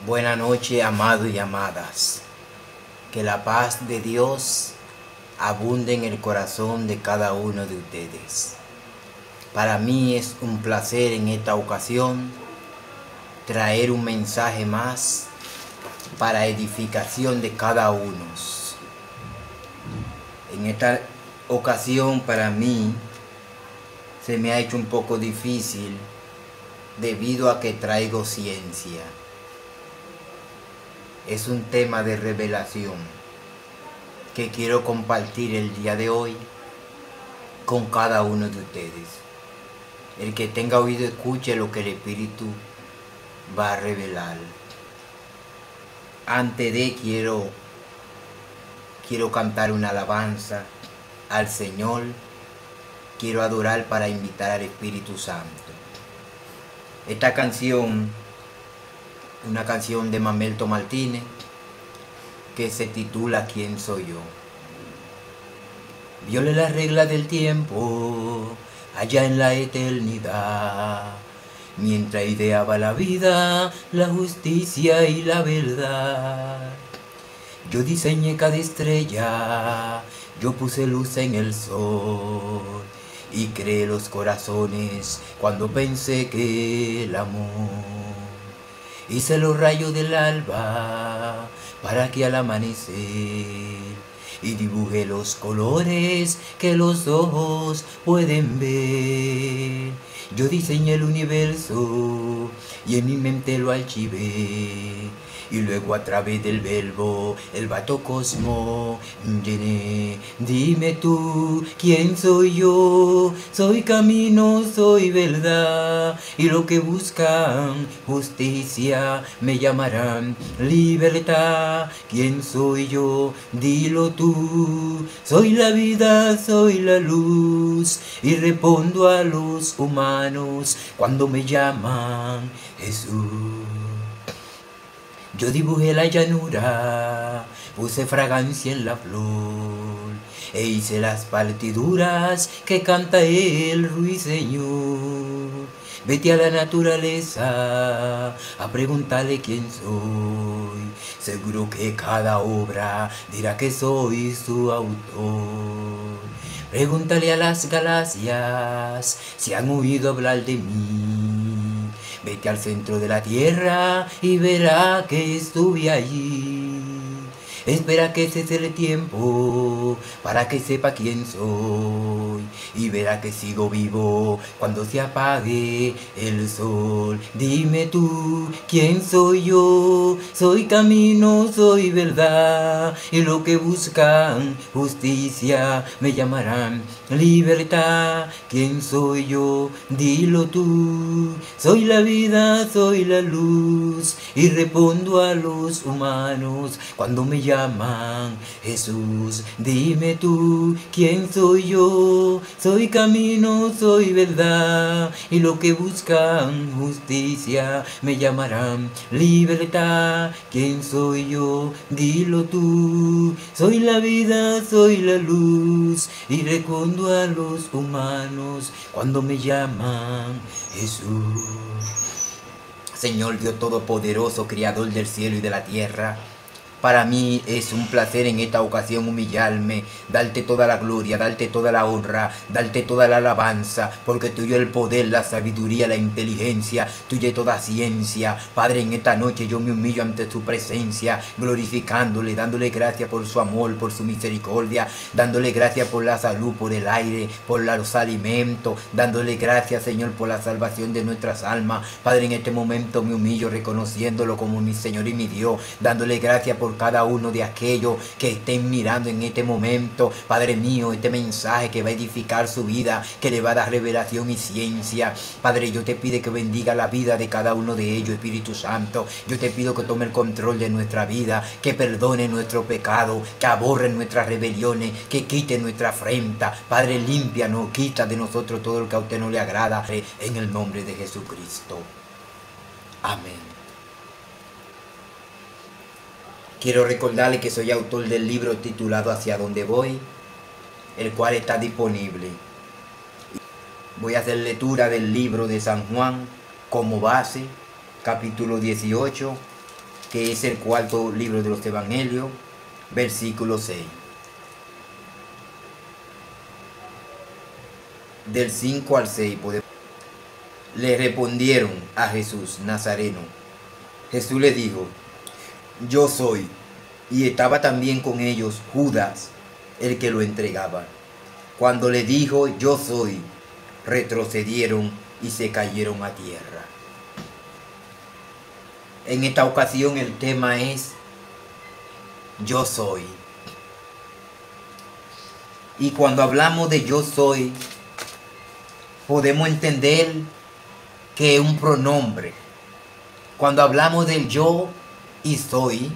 Buenas noches, amados y amadas. Que la paz de Dios abunde en el corazón de cada uno de ustedes. Para mí es un placer en esta ocasión traer un mensaje más para edificación de cada uno. En esta ocasión para mí se me ha hecho un poco difícil debido a que traigo ciencia. Es un tema de revelación que quiero compartir el día de hoy con cada uno de ustedes. El que tenga oído escuche lo que el Espíritu va a revelar. Antes de quiero cantar una alabanza al Señor. Quiero adorar para invitar al Espíritu Santo. Esta canción, una canción de Mamelto Martínez, que se titula ¿Quién soy yo? Viole las reglas del tiempo allá en la eternidad, mientras ideaba la vida, la justicia y la verdad. Yo diseñé cada estrella, yo puse luz en el sol y creé los corazones cuando pensé que el amor. Hice los rayos del alba para que al amanecer y dibujé los colores que los ojos pueden ver. Yo diseñé el universo y en mi mente lo archivé. Y luego a través del verbo, el vasto cosmos llené. Dime tú, ¿quién soy yo? Soy camino, soy verdad. Y lo que buscan, justicia, me llamarán libertad. ¿Quién soy yo? Dilo tú. Soy la vida, soy la luz. Y respondo a los humanos cuando me llaman Jesús. Yo dibujé la llanura, puse fragancia en la flor, e hice las partiduras que canta el ruiseñor. Vete a la naturaleza a preguntarle quién soy. Seguro que cada obra dirá que soy su autor. Pregúntale a las galaxias si han oído hablar de mí. Vete al centro de la tierra y verá que estuve allí. Espera que cese el tiempo para que sepa quién soy. Y verá que sigo vivo cuando se apague el sol. Dime tú, ¿quién soy yo? Soy camino, soy verdad. Y lo que buscan, justicia, me llamarán libertad. ¿Quién soy yo? Dilo tú. Soy la vida, soy la luz. Y respondo a los humanos cuando me llaman Jesús. Dime tú, ¿quién soy yo? Soy camino, soy verdad. Y lo que buscan, justicia, me llamarán libertad. ¿Quién soy yo? Dilo tú. Soy la vida, soy la luz. Y respondo a los humanos cuando me llaman Jesús. Señor Dios Todopoderoso, Creador del cielo y de la tierra, para mí es un placer en esta ocasión humillarme, darte toda la gloria, darte toda la honra, darte toda la alabanza, porque tuyo es el poder, la sabiduría, la inteligencia, tuya es toda ciencia. Padre, en esta noche yo me humillo ante tu presencia, glorificándole, dándole gracias por su amor, por su misericordia, dándole gracias por la salud, por el aire, por los alimentos, dándole gracias, Señor, por la salvación de nuestras almas. Padre, en este momento me humillo reconociéndolo como mi Señor y mi Dios, dándole gracias por cada uno de aquellos que estén mirando en este momento, Padre mío, este mensaje que va a edificar su vida, que le va a dar revelación y ciencia. Padre, yo te pido que bendiga la vida de cada uno de ellos, Espíritu Santo. Yo te pido que tome el control de nuestra vida, que perdone nuestro pecado, que aborre nuestras rebeliones, que quite nuestra afrenta. Padre, límpianos, quita de nosotros todo lo que a usted no le agrada, en el nombre de Jesucristo. Amén. Quiero recordarle que soy autor del libro titulado Hacia dónde voy, el cual está disponible. Voy a hacer lectura del libro de San Juan como base, capítulo 18, que es el cuarto libro de los Evangelios, versículo 6. Del 5 al 6 podemos. Le respondieron a Jesús Nazareno. Jesús le dijo: yo soy. Y estaba también con ellos Judas, el que lo entregaba. Cuando le dijo yo soy, retrocedieron y se cayeron a tierra. En esta ocasión el tema es yo soy. Y cuando hablamos de yo soy, podemos entender que es un pronombre. Cuando hablamos del yo y soy,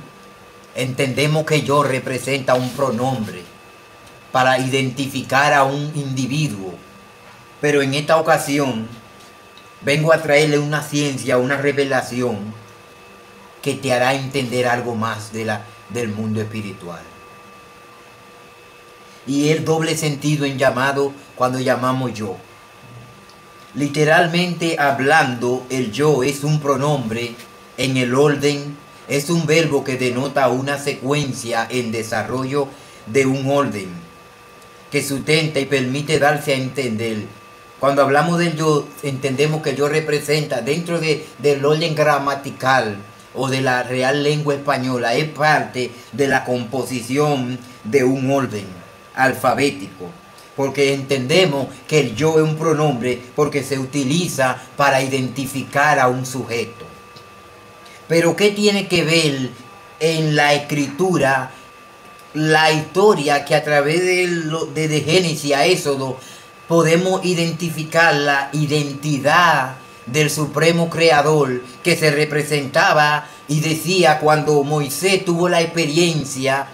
entendemos que yo representa un pronombre para identificar a un individuo. Pero en esta ocasión vengo a traerle una ciencia, una revelación que te hará entender algo más del mundo espiritual. Y el doble sentido en llamado cuando llamamos yo. Literalmente hablando, el yo es un pronombre en el orden, es un verbo que denota una secuencia en desarrollo de un orden, que sustenta y permite darse a entender. Cuando hablamos del yo, entendemos que el yo representa dentro del orden gramatical o de la Real Lengua Española, es parte de la composición de un orden alfabético. Porque entendemos que el yo es un pronombre porque se utiliza para identificar a un sujeto. Pero ¿qué tiene que ver en la escritura la historia que a través de Génesis a Éxodo podemos identificar la identidad del supremo creador que se representaba y decía cuando Moisés tuvo la experiencia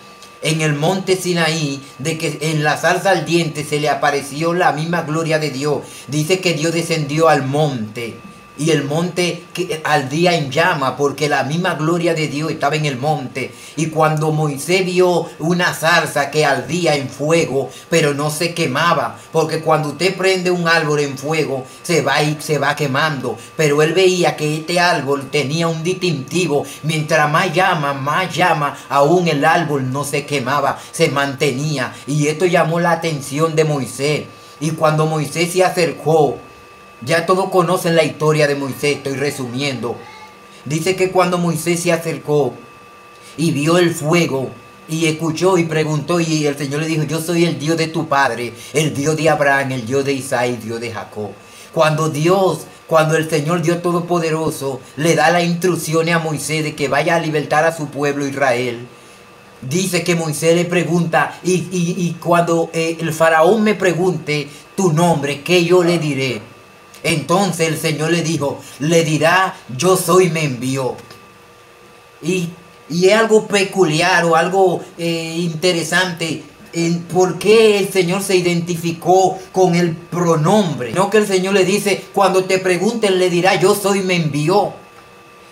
en el monte Sinaí, de que en la zarza ardiente se le apareció la misma gloria de Dios? Dice que Dios descendió al monte y el monte ardía en llama porque la misma gloria de Dios estaba en el monte. Y cuando Moisés vio una zarza que ardía en fuego, pero no se quemaba, porque cuando usted prende un árbol en fuego, se va quemando. Pero él veía que este árbol tenía un distintivo: mientras más llama, aún el árbol no se quemaba, se mantenía. Y esto llamó la atención de Moisés. Y cuando Moisés se acercó, ya todos conocen la historia de Moisés, estoy resumiendo. Dice que cuando Moisés se acercó y vio el fuego y escuchó y preguntó, y el Señor le dijo: yo soy el Dios de tu padre, el Dios de Abraham, el Dios de Isaac, el Dios de Jacob. Cuando el Señor Dios Todopoderoso le da las instrucciones a Moisés de que vaya a libertar a su pueblo Israel, dice que Moisés le pregunta, y cuando el faraón me pregunte tu nombre, ¿qué yo le diré? Entonces el Señor le dijo, le dirá: yo soy, me envió. Y es algo peculiar o algo interesante por qué el Señor se identificó con el pronombre. No que el Señor le dice, cuando te pregunten le dirá: yo soy, me envió.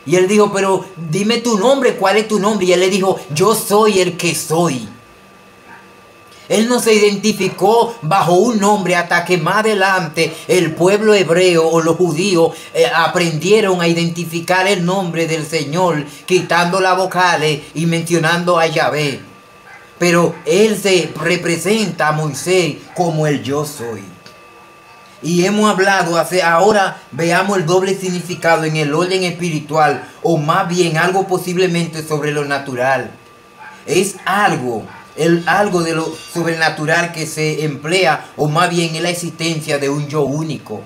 Y él dijo: pero dime tu nombre, ¿cuál es tu nombre? Y él le dijo: yo soy el que soy. Él no se identificó bajo un nombre hasta que más adelante el pueblo hebreo o los judíos aprendieron a identificar el nombre del Señor, quitando las vocales y mencionando a Yahvé. Pero él se representa a Moisés como el yo soy. Y hemos hablado, ahora veamos el doble significado en el orden espiritual, o más bien algo posiblemente sobre lo natural. Es algo de lo sobrenatural que se emplea, o más bien es la existencia de un yo único.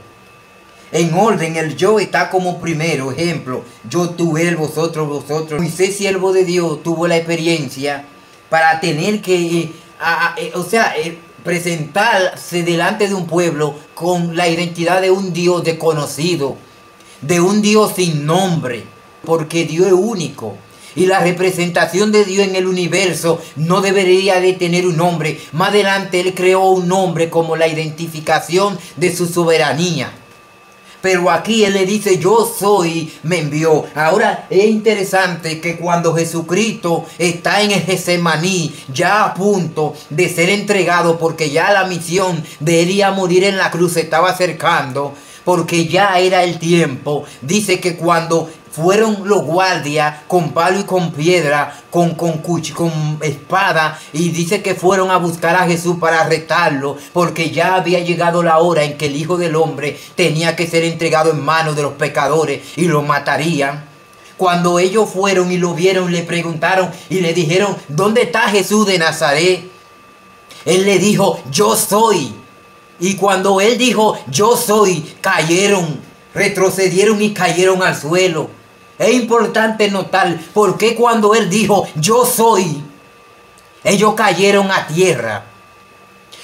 En orden, el yo está como primero. Ejemplo: yo, tú, él, vosotros, vosotros. Moisés, siervo de Dios, tuvo la experiencia para tener que, presentarse delante de un pueblo con la identidad de un Dios desconocido, de un Dios sin nombre, porque Dios es único. Y la representación de Dios en el universo no debería de tener un nombre. Más adelante Él creó un nombre como la identificación de su soberanía. Pero aquí él le dice, yo soy, me envió. Ahora es interesante que cuando Jesucristo está en el Getsemaní, ya a punto de ser entregado, porque ya la misión de él ir a morir en la cruz se estaba acercando, porque ya era el tiempo. Dice que cuando fueron los guardias con palo y con piedra, con espada, y dice que fueron a buscar a Jesús para arrestarlo, porque ya había llegado la hora en que el Hijo del Hombre tenía que ser entregado en manos de los pecadores y lo matarían. Cuando ellos fueron y lo vieron, le preguntaron y le dijeron, ¿dónde está Jesús de Nazaret? Él le dijo, yo soy. Y cuando él dijo, yo soy, cayeron, retrocedieron y cayeron al suelo. Es importante notar por qué cuando él dijo, yo soy, ellos cayeron a tierra.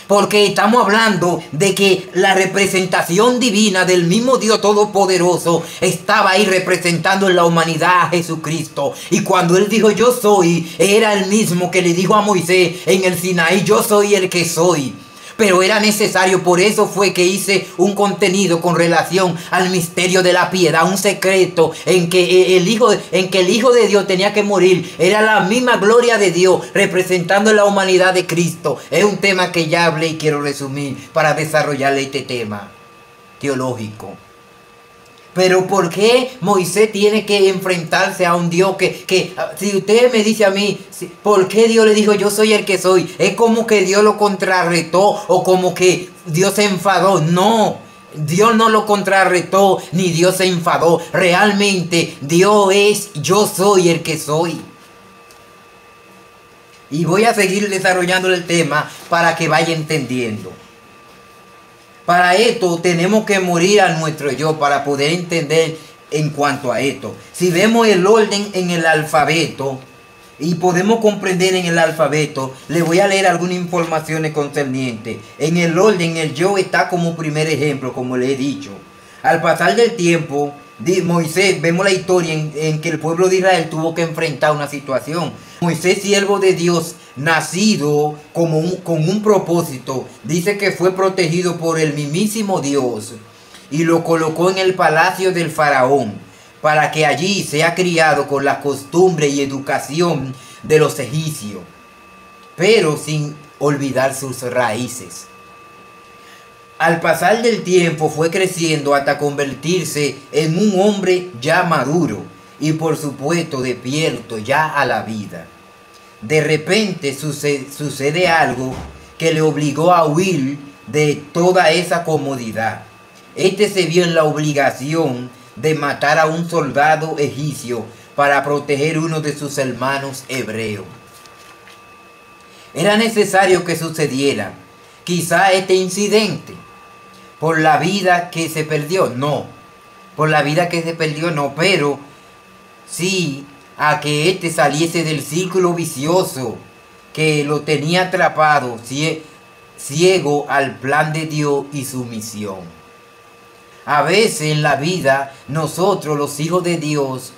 Porque estamos hablando de que la representación divina del mismo Dios Todopoderoso estaba ahí representando en la humanidad a Jesucristo. Y cuando él dijo yo soy, era el mismo que le dijo a Moisés en el Sinaí, yo soy el que soy. Pero era necesario, por eso fue que hice un contenido con relación al misterio de la piedad, un secreto en que el Hijo de Dios tenía que morir. Era la misma gloria de Dios representando la humanidad de Cristo. Es un tema que ya hablé y quiero resumir para desarrollar este tema teológico. Pero ¿por qué Moisés tiene que enfrentarse a un Dios que si usted me dice a mí, ¿por qué Dios le dijo yo soy el que soy? Es como que Dios lo contrarretó o como que Dios se enfadó. No, Dios no lo contrarretó ni Dios se enfadó. Realmente Dios es yo soy el que soy. Y voy a seguir desarrollando el tema para que vaya entendiendo. Para esto tenemos que morir a nuestro yo para poder entender en cuanto a esto. Si vemos el orden en el alfabeto y podemos comprender en el alfabeto, le voy a leer algunas informaciones concernientes. En el orden el yo está como primer ejemplo, como le he dicho. Al pasar del tiempo, Moisés, vemos la historia en que el pueblo de Israel tuvo que enfrentar una situación. Moisés, siervo de Dios, nacido con un propósito, dice que fue protegido por el mismísimo Dios y lo colocó en el palacio del faraón para que allí sea criado con la costumbre y educación de los egipcios, pero sin olvidar sus raíces. Al pasar del tiempo fue creciendo hasta convertirse en un hombre ya maduro y por supuesto despierto ya a la vida. De repente sucede algo que le obligó a huir de toda esa comodidad. Este se vio en la obligación de matar a un soldado egipcio para proteger uno de sus hermanos hebreos. Era necesario que sucediera quizá este incidente por la vida que se perdió, no, por la vida que se perdió, no, pero sí a que éste saliese del círculo vicioso que lo tenía atrapado, ciego al plan de Dios y su misión. A veces en la vida nosotros los hijos de Dios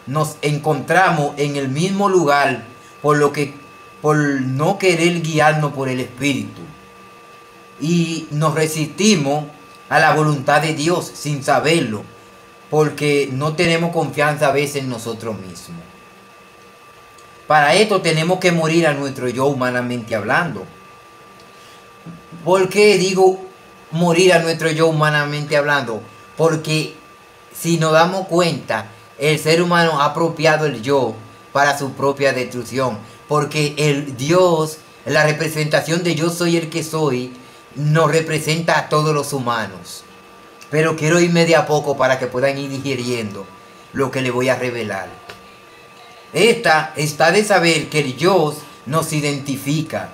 nos encontramos en el mismo lugar por no querer guiarnos por el Espíritu. Y nos resistimos a la voluntad de Dios sin saberlo, porque no tenemos confianza a veces en nosotros mismos. Para esto tenemos que morir a nuestro yo humanamente hablando. ¿Por qué digo morir a nuestro yo humanamente hablando? Porque si nos damos cuenta, el ser humano ha apropiado el yo para su propia destrucción. Porque el Dios, la representación de yo soy el que soy, nos representa a todos los humanos. Pero quiero irme de a poco para que puedan ir digiriendo lo que les voy a revelar. Esta está de saber que el yo nos identifica,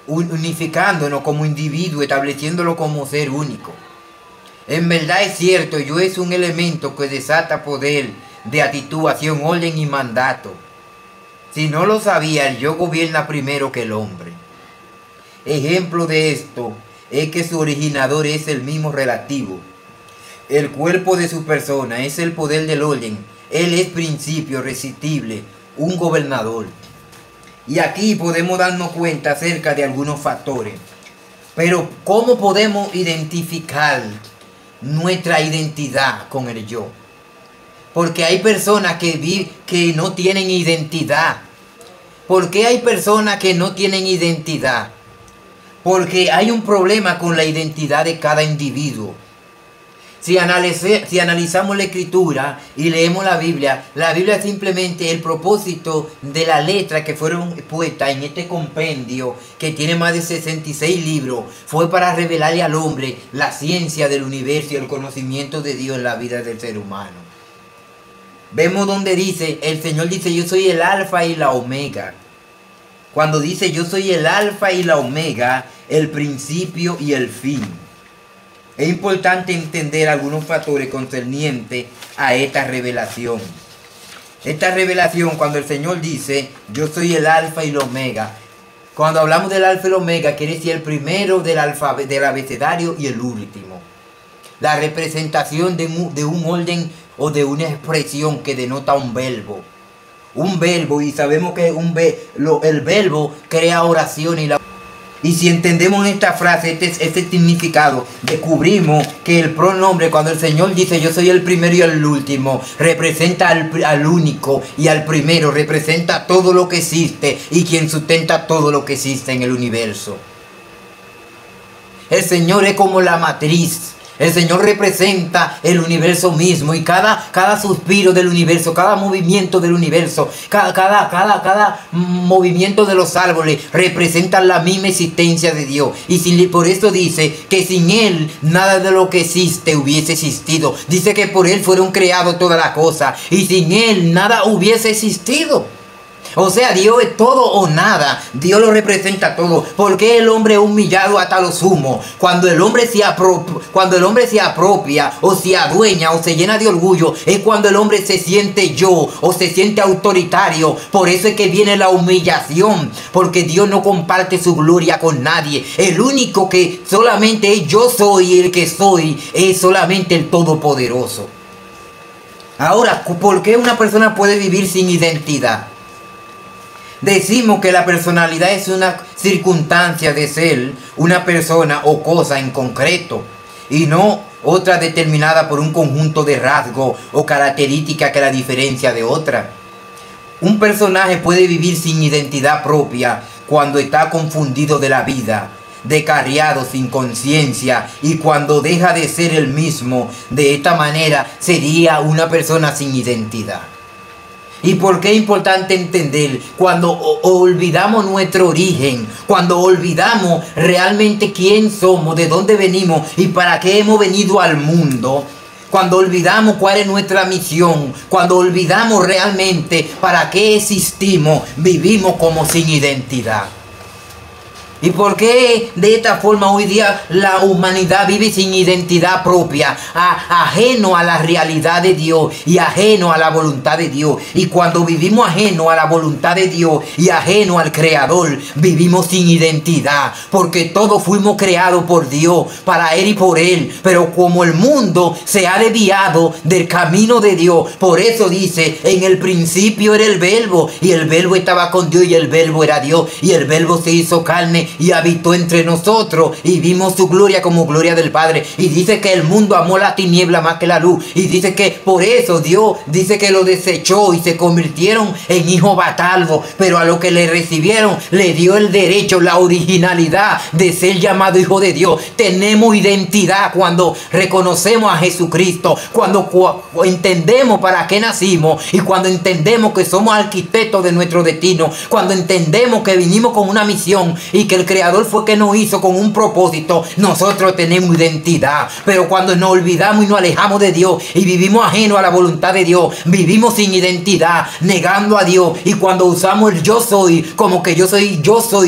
unificándonos como individuo, estableciéndolo como ser único. En verdad es cierto, yo es un elemento que desata poder de actitud, acción, orden y mandato. Si no lo sabía, el yo gobierna primero que el hombre. Ejemplo de esto es que su originador es el mismo relativo. El cuerpo de su persona es el poder del orden. Él es principio resistible, un gobernador. Y aquí podemos darnos cuenta acerca de algunos factores. Pero ¿cómo podemos identificar nuestra identidad con el yo. Porque hay personas que no tienen identidad. ¿Por qué hay personas que no tienen identidad? Porque hay un problema con la identidad de cada individuo. Si analizamos la escritura y leemos la Biblia es simplemente el propósito de las letras que fueron puestas en este compendio que tiene más de 66 libros. Fue para revelarle al hombre la ciencia del universo y el conocimiento de Dios en la vida del ser humano. Vemos donde dice, el Señor dice, yo soy el alfa y la omega. Cuando dice yo soy el alfa y la omega, el principio y el fin. Es importante entender algunos factores concernientes a esta revelación. Esta revelación, cuando el Señor dice, yo soy el alfa y el omega. Cuando hablamos del alfa y el omega, quiere decir el primero del abecedario y el último. La representación de un orden o de una expresión que denota un verbo. Un verbo, y sabemos que el verbo crea oraciones y si entendemos esta frase, este significado, descubrimos que el pronombre, cuando el Señor dice yo soy el primero y el último, representa al único y al primero, representa todo lo que existe y quien sustenta todo lo que existe en el universo. El Señor es como la matriz. El Señor representa el universo mismo y cada suspiro del universo, cada movimiento del universo, cada movimiento de los árboles representa la misma existencia de Dios. Y por eso dice que sin Él nada de lo que existe hubiese existido. Dice que por Él fueron creadas todas las cosas y sin Él nada hubiese existido. O sea, Dios es todo o nada. Dios lo representa todo. ¿Por qué el hombre es humillado hasta lo sumo? Cuando el hombre se apropia o se adueña o se llena de orgullo, es cuando el hombre se siente yo o se siente autoritario. Por eso es que viene la humillación, porque Dios no comparte su gloria con nadie. El único que solamente es yo soy, el que soy, es solamente el Todopoderoso. Ahora, ¿por qué una persona puede vivir sin identidad? Decimos que la personalidad es una circunstancia de ser una persona o cosa en concreto y no otra determinada por un conjunto de rasgos o características que la diferencia de otra. Un personaje puede vivir sin identidad propia cuando está confundido de la vida, descarriado sin conciencia y cuando deja de ser el mismo. De esta manera sería una persona sin identidad. ¿Y por qué es importante entender? Cuando olvidamos nuestro origen, cuando olvidamos realmente quién somos, de dónde venimos y para qué hemos venido al mundo, cuando olvidamos cuál es nuestra misión, cuando olvidamos realmente para qué existimos, vivimos como sin identidad. ¿Y por qué de esta forma hoy día la humanidad vive sin identidad propia, ajeno a la realidad de Dios y ajeno a la voluntad de Dios? Y cuando vivimos ajeno a la voluntad de Dios y ajeno al Creador, vivimos sin identidad, porque todos fuimos creados por Dios, para Él y por Él. Pero como el mundo se ha desviado del camino de Dios, por eso dice, en el principio era el Verbo, y el Verbo estaba con Dios, y el Verbo era Dios, y el Verbo se hizo carne y habitó entre nosotros y vimos su gloria como gloria del Padre. Y dice que el mundo amó la tiniebla más que la luz, y dice que por eso Dios dice que lo desechó y se convirtieron en hijos bastardos, pero a los que le recibieron le dio el derecho, la originalidad de ser llamado hijo de Dios. Tenemos identidad cuando reconocemos a Jesucristo, cuando entendemos para qué nacimos y cuando entendemos que somos arquitectos de nuestro destino, cuando entendemos que vinimos con una misión y que el Creador fue que nos hizo con un propósito. Nosotros tenemos identidad. Pero cuando nos olvidamos y nos alejamos de Dios y vivimos ajeno a la voluntad de Dios, vivimos sin identidad, negando a Dios. Y cuando usamos el yo soy, como que yo soy,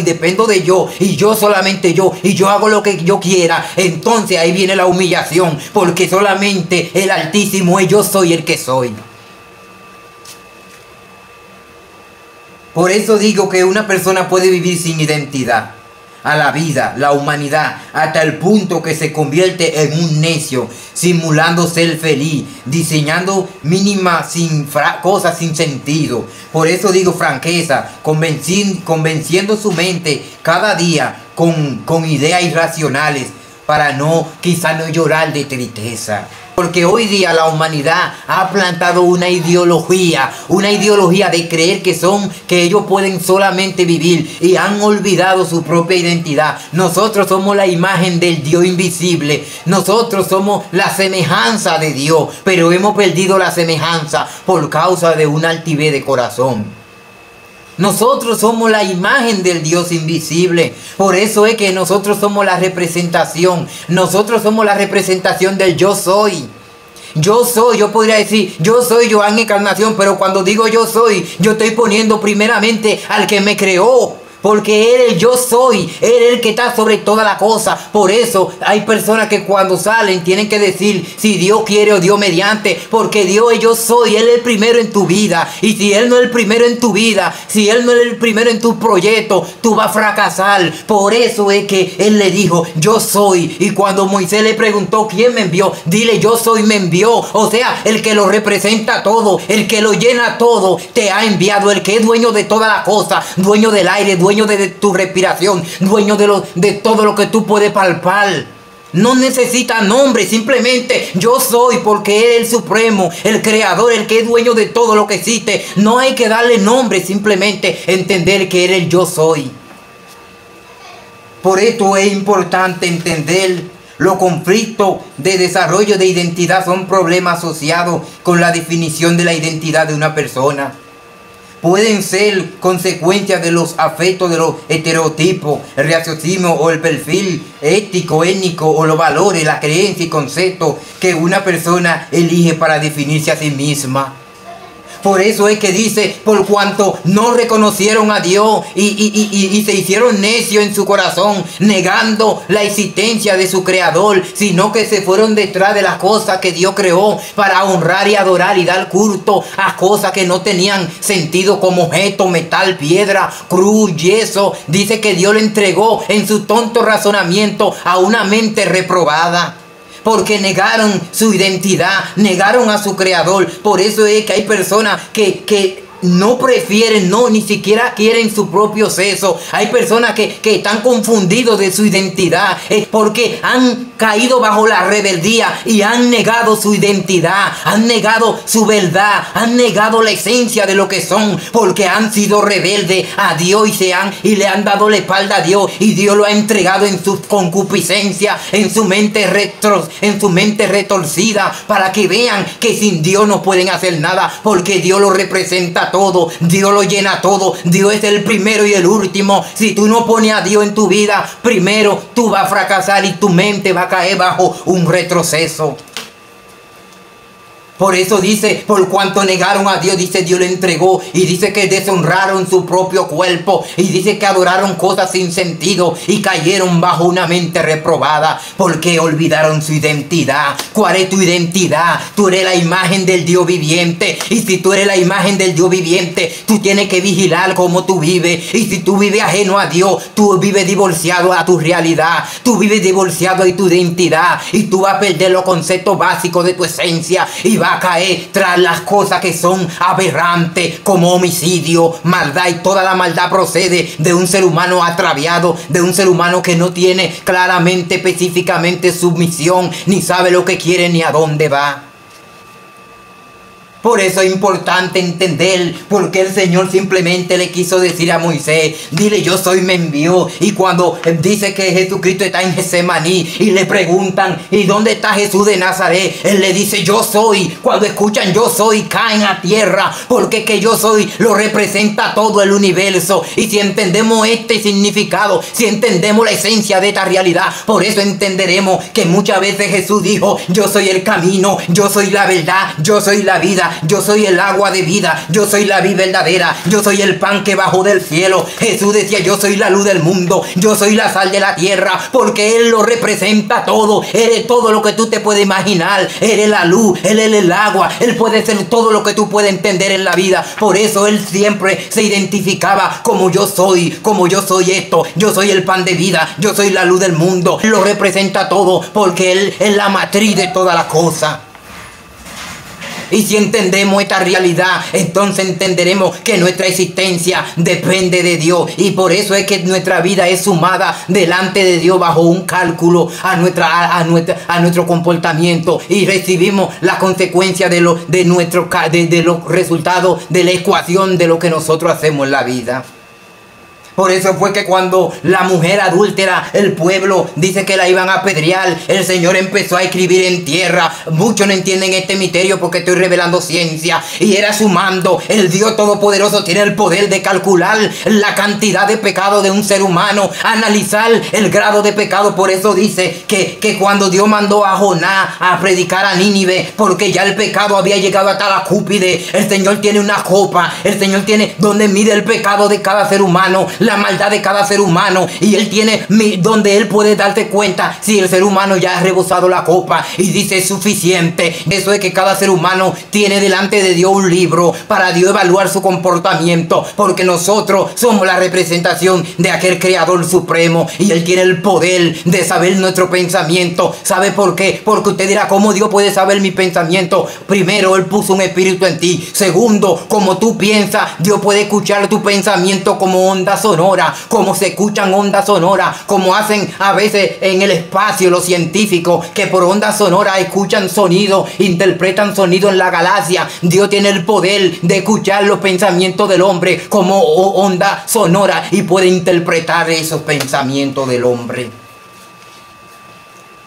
dependo de yo, y yo solamente yo, y yo hago lo que yo quiera, entonces ahí viene la humillación, porque solamente el Altísimo es yo soy el que soy. Por eso digo que una persona puede vivir sin identidad a la vida, la humanidad, hasta el punto que se convierte en un necio, simulando ser feliz, diseñando mínimas cosas sin sentido. Por eso digo franqueza, convenciendo su mente cada día con ideas irracionales, para quizá no llorar de tristeza. Porque hoy día la humanidad ha plantado una ideología de creer que ellos pueden solamente vivir y han olvidado su propia identidad. Nosotros somos la imagen del Dios invisible, nosotros somos la semejanza de Dios, pero hemos perdido la semejanza por causa de una altivez de corazón. Nosotros somos la imagen del Dios invisible. Por eso es que nosotros somos la representación. Nosotros somos la representación del yo soy. Yo soy, yo podría decir, yo soy Joan Encarnación, pero cuando digo yo soy, yo estoy poniendo primeramente al que me creó. Porque Él es el yo soy, Él es el que está sobre toda la cosa. Por eso hay personas que cuando salen tienen que decir si Dios quiere o Dios mediante. Porque Dios es yo soy, Él es el primero en tu vida. Y si Él no es el primero en tu vida, si Él no es el primero en tu proyecto, tú vas a fracasar. Por eso es que Él le dijo, yo soy. Y cuando Moisés le preguntó, ¿quién me envió? Dile, yo soy, me envió. O sea, el que lo representa todo, el que lo llena todo, te ha enviado. El que es dueño de toda la cosa, dueño del aire, dueño de tu respiración, dueño de todo lo que tú puedes palpar. No necesita nombre, simplemente yo soy, porque Él es el supremo, el creador, el que es dueño de todo lo que existe. No hay que darle nombre, simplemente entender que Él es el yo soy. Por esto es importante entender los conflictos de desarrollo de identidad son problemas asociados con la definición de la identidad de una persona. Pueden ser consecuencias de los afectos de los estereotipos, el raciocinio o el perfil ético, étnico o los valores, la creencia y conceptos que una persona elige para definirse a sí misma. Por eso es que dice, por cuanto no reconocieron a Dios y se hicieron necios en su corazón, negando la existencia de su creador, sino que se fueron detrás de las cosas que Dios creó para honrar y adorar y dar culto a cosas que no tenían sentido, como objeto, metal, piedra, cruz, yeso. Dice que Dios le entregó en su tonto razonamiento a una mente reprobada. Porque negaron su identidad, negaron a su creador. Por eso es que hay personas que no prefieren, ni siquiera quieren su propio sexo. Hay personas que están confundidos de su identidad. Es porque han caído bajo la rebeldía y han negado su identidad, han negado su verdad, han negado la esencia de lo que son, porque han sido rebeldes a Dios y le han dado la espalda a Dios, y Dios lo ha entregado en su concupiscencia, en su mente retorcida, para que vean que sin Dios no pueden hacer nada, porque Dios lo representa todo, Dios lo llena todo, Dios es el primero y el último. Si tú no pones a Dios en tu vida primero, tú vas a fracasar y tu mente va a caer bajo un retroceso. Por eso dice, por cuanto negaron a Dios, dice, Dios le entregó, y dice que deshonraron su propio cuerpo, y dice que adoraron cosas sin sentido y cayeron bajo una mente reprobada, porque olvidaron su identidad. ¿Cuál es tu identidad? Tú eres la imagen del Dios viviente, y si tú eres la imagen del Dios viviente, tú tienes que vigilar cómo tú vives. Y si tú vives ajeno a Dios, tú vives divorciado a tu realidad, tú vives divorciado de tu identidad, y tú vas a perder los conceptos básicos de tu esencia, y va a caer tras las cosas que son aberrantes, como homicidio, maldad, y toda la maldad procede de un ser humano atraviado, de un ser humano que no tiene claramente, específicamente su misión, ni sabe lo que quiere ni a dónde va. Por eso es importante entender por qué el Señor simplemente le quiso decir a Moisés, dile yo soy, me envió. Y cuando dice que Jesucristo está en Getsemaní y le preguntan, ¿y dónde está Jesús de Nazaret? Él le dice yo soy. Cuando escuchan yo soy, caen a tierra, porque que yo soy lo representa todo el universo. Y si entendemos este significado, si entendemos la esencia de esta realidad, por eso entenderemos que muchas veces Jesús dijo, yo soy el camino, yo soy la verdad, yo soy la vida, yo soy el agua de vida, yo soy la vida verdadera, yo soy el pan que bajó del cielo. Jesús decía, yo soy la luz del mundo, yo soy la sal de la tierra, porque Él lo representa todo. Él es todo lo que tú te puedes imaginar. Él es la luz, Él es el agua, Él puede ser todo lo que tú puedes entender en la vida. Por eso Él siempre se identificaba como yo soy esto, yo soy el pan de vida, yo soy la luz del mundo. Él lo representa todo, porque Él es la matriz de todas las cosas. Y si entendemos esta realidad, entonces entenderemos que nuestra existencia depende de Dios. Y por eso es que nuestra vida es sumada delante de Dios bajo un cálculo a nuestro comportamiento. Y recibimos la consecuencia de los resultados de la ecuación de lo que nosotros hacemos en la vida. Por eso fue que cuando la mujer adúltera, el pueblo dice que la iban a apedrear, el Señor empezó a escribir en tierra. Muchos no entienden este misterio porque estoy revelando ciencia. Y era sumando. El Dios Todopoderoso tiene el poder de calcular la cantidad de pecado de un ser humano, analizar el grado de pecado. Por eso dice que cuando Dios mandó a Jonás a predicar a Nínive, porque ya el pecado había llegado hasta la cúspide, el Señor tiene una copa, el Señor tiene donde mide el pecado de cada ser humano, la maldad de cada ser humano, y Él tiene donde Él puede darte cuenta si el ser humano ya ha rebosado la copa, y dice es suficiente. Eso es que cada ser humano tiene delante de Dios un libro para Dios evaluar su comportamiento, porque nosotros somos la representación de aquel Creador supremo, y Él tiene el poder de saber nuestro pensamiento. ¿Sabe por qué? Porque usted dirá, ¿cómo Dios puede saber mi pensamiento? Primero, Él puso un espíritu en ti. Segundo, como tú piensas, Dios puede escuchar tu pensamiento como onda sonora, como se escuchan ondas sonoras, como hacen a veces en el espacio los científicos, que por ondas sonoras escuchan sonido, interpretan sonido en la galaxia. Dios tiene el poder de escuchar los pensamientos del hombre como onda sonora y puede interpretar esos pensamientos del hombre.